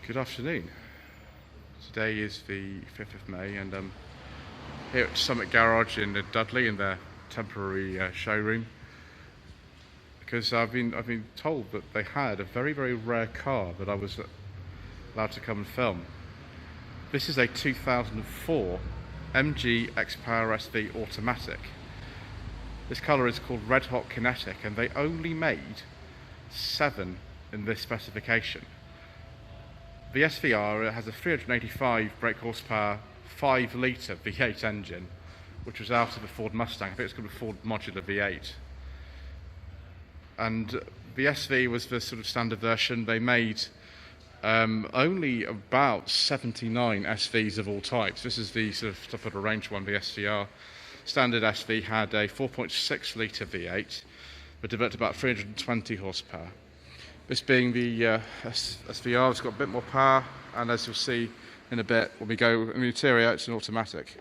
Good afternoon. Today is the 5th of May and I'm here at Summit Garage in Dudley in their temporary showroom because I've been told that they had a very rare car that I was allowed to come and film. This is a 2004 MG XPower SV-R Automatic. This colour is called Red Hot Kinetic and they only made 7 in this specification. The SV-R has a 385 brake horsepower 5 litre V8 engine, which was out of the Ford Mustang. I think it's called a Ford Modular V8. And the SV was the sort of standard version. They made only about 79 SVs of all types. This is the sort of top of the range one, the SV-R. Standard SV had a 4.6 litre V8, but developed about 320 horsepower. This being the SV-R, it's got a bit more power, and as you'll see in a bit, when we go in the interior, it's an automatic.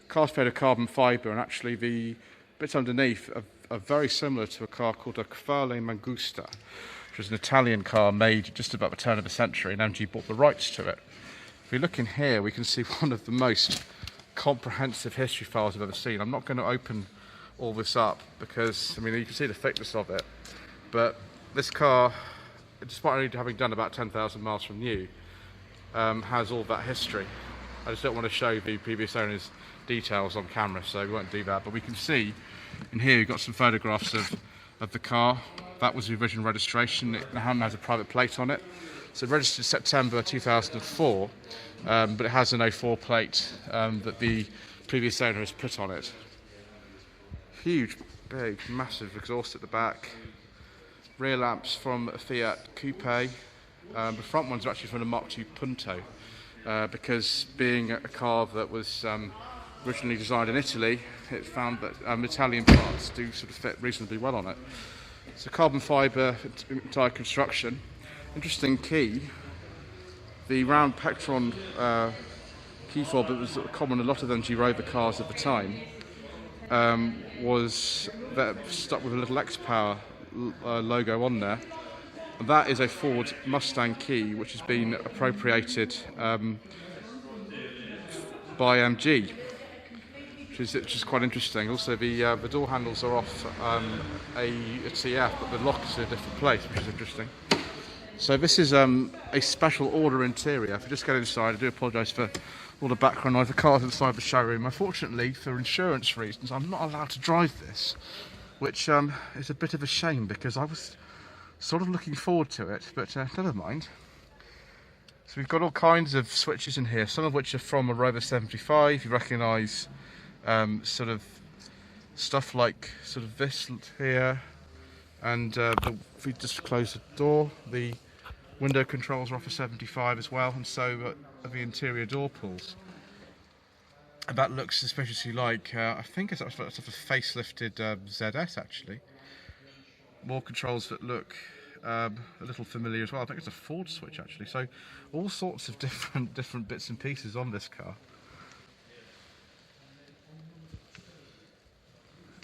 Car's made of carbon fibre, and actually the bits underneath are very similar to a car called a Qvale Mangusta, which was an Italian car made just about the turn of the century, and MG bought the rights to it. If we look in here, we can see one of the most comprehensive history files I've ever seen. I'm not going to open all this up because, I mean, you can see the thickness of it, but this car, despite only having done about 10,000 miles from new, has all that history. I just don't want to show the previous owner's details on camera, so we won't do that. But we can see in here we've got some photographs of the car. That was the original registration. It now has a private plate on it. So registered September 2004, but it has an 04 plate that the previous owner has put on it. Huge, big, massive exhaust at the back. Rear lamps from a Fiat Coupe. The front ones are actually from a Mark II Punto, because being a car that was originally designed in Italy, it found that Italian parts do sort of fit reasonably well on it. It's a carbon fibre entire construction. Interesting key. The round Pectron key fob that was common in a lot of MG Rover cars at the time was that stuck with a little XPower logo on there. And that is a Ford Mustang key which has been appropriated by MG, which is quite interesting. Also the door handles are off a TF, but the lock is in a different place, which is interesting. So this is a special order interior. If you just get inside, I do apologise for all the background noise. The car's inside the showroom. Unfortunately, for insurance reasons, I'm not allowed to drive this, which is a bit of a shame because I was sort of looking forward to it, but never mind. So we've got all kinds of switches in here, some of which are from a Rover 75. You recognise sort of stuff like sort of this here, and if we just close the door, the window controls are off a 75 as well, and so are the interior door pulls. And that looks suspiciously like, I think it's sort of a facelifted ZS actually. More controls that look a little familiar as well. I think it's a Ford switch actually. So all sorts of different bits and pieces on this car.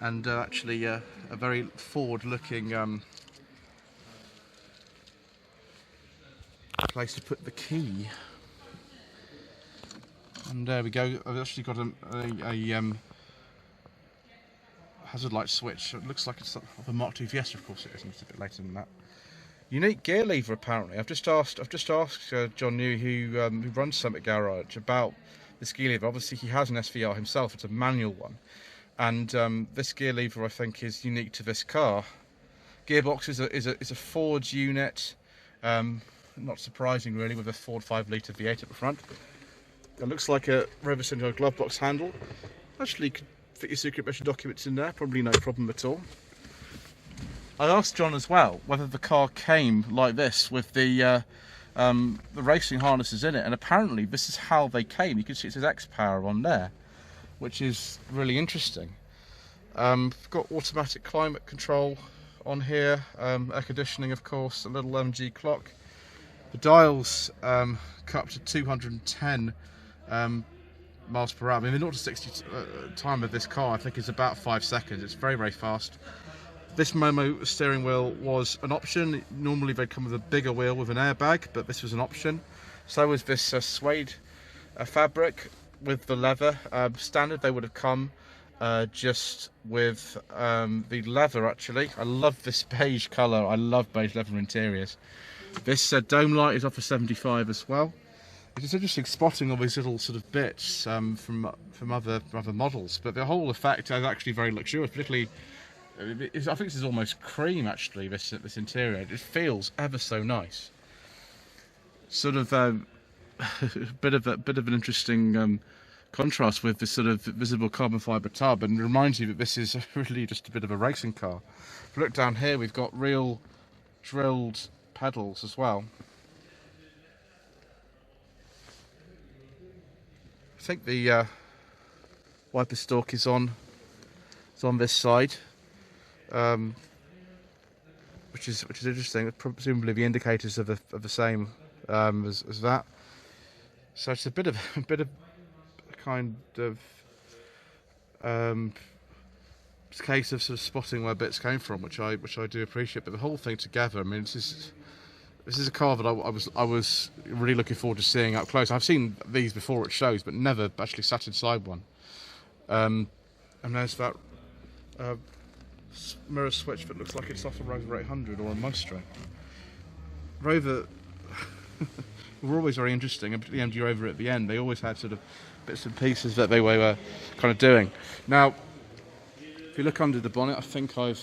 And actually a very Ford looking place to put the key. And there we go. I've actually got a hazard light switch. It looks like it's of a Mark II Fiesta. Of course it isn't. It's a bit later than that. Unique gear lever apparently. I've just asked John New, who runs Summit Garage, about this gear lever. Obviously he has an SV-R himself. It's a manual one, and this gear lever I think is unique to this car. Gearbox is a Ford unit. Not surprising really, with a Ford 5 litre V8 at the front. It looks like a Rover Central glove box handle. Actually, you could fit your secret mission documents in there, probably no problem at all. I asked John as well whether the car came like this with the racing harnesses in it, and apparently this is how they came. You can see it says XPower on there, which is really interesting. We've got automatic climate control on here, air conditioning of course, a little MG clock. The dials cut up to 210 miles per hour. I mean, the 0 to 60 time of this car I think is about 5 seconds. It's very fast. This Momo steering wheel was an option. Normally they'd come with a bigger wheel with an airbag, but this was an option. So was this suede fabric with the leather. Standard they would have come just with the leather actually. I love this beige colour, I love beige leather interiors. This dome light is off for 75 as well. It's interesting spotting all these little sort of bits from other models, but the whole effect is actually very luxurious. Particularly, I think this is almost cream actually. This interior, it feels ever so nice. Sort of bit of an interesting contrast with this sort of visible carbon fibre tub, and reminds you that this is really just a bit of a racing car. If you look down here, we've got real drilled pedals as well. I think the wiper stalk is on this side, which is interesting. Presumably the indicators are the same as that. So it's a bit of kind of it's a case of sort of spotting where bits came from, which I do appreciate. But the whole thing together, I mean, this is a car that I was really looking forward to seeing up close. I've seen these before at shows, but never actually sat inside one. And there's that mirror switch that looks like it's off a Rover 800 or a Maestro. Rover were always very interesting, and particularly MG Rover at the end. They always had sort of bits and pieces that they were kind of doing. Now, if you look under the bonnet, I think I've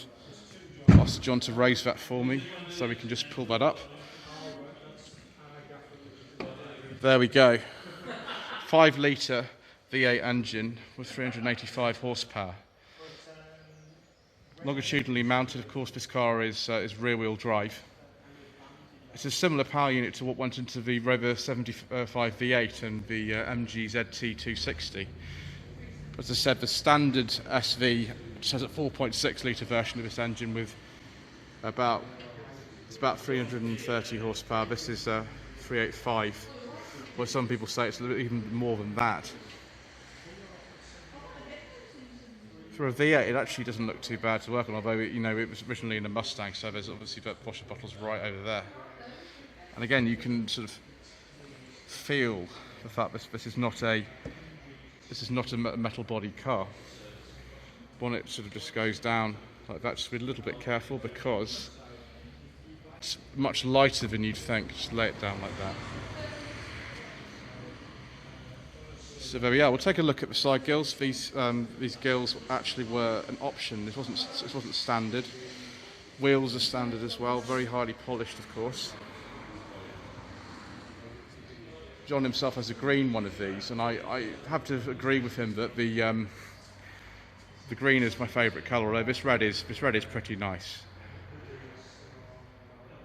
asked John to raise that for me, so we can just pull that up. There we go. 5 litre V8 engine with 385 horsepower. Longitudinally mounted, of course, this car is rear-wheel drive. It's a similar power unit to what went into the Rover 75 V8 and the MG ZT260. As I said, the standard SV just has a 4.6 litre version of this engine with about 330 horsepower. This is 385. Well, some people say it's a little bit even more than that. For a V8, it actually doesn't look too bad to work on, although it was originally in a Mustang, so there's obviously washer bottles right over there. And again, you can sort of feel the fact that this is not a metal body car. Bonnet sort of just goes down like that. Just be a little bit careful because it's much lighter than you'd think. Just lay it down like that. So there we are. We'll take a look at the side gills. These gills actually were an option. This wasn't standard. Wheels are standard as well. Very highly polished, of course. John himself has a green one of these, and I have to agree with him that the green is my favourite colour. Although this red is pretty nice.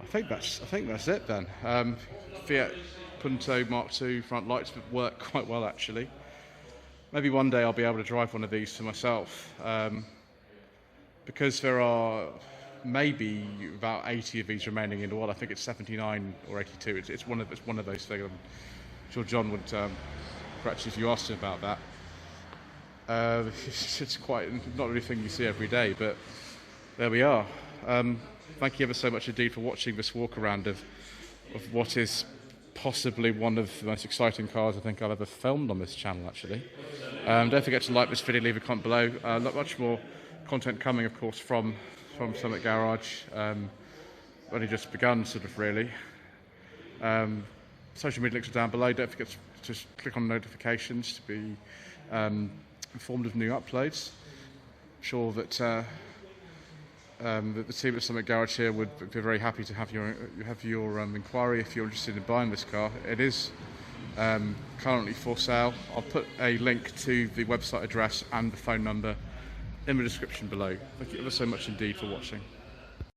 I think that's it then. Fiat Punto Mark II front lights work quite well actually. Maybe one day I'll be able to drive one of these for myself, because there are maybe about 80 of these remaining in the world. I think it's 79 or 82. It's one of those things. I'm sure John would correct you if you asked him about that. It's quite not anything you see every day, but there we are. Thank you ever so much indeed for watching this walk around of what is possibly one of the most exciting cars I think I've ever filmed on this channel actually. Don't forget to like this video, leave a comment below. Not much more content coming, of course, from Summit Garage. Only just begun, sort of, really. Social media links are down below. Don't forget to click on notifications to be informed of new uploads. I'm sure that the team at Summit Garage here would be very happy to have your inquiry if you're interested in buying this car. It is currently for sale. I'll put a link to the website address and the phone number in the description below. Thank you ever so much indeed for watching.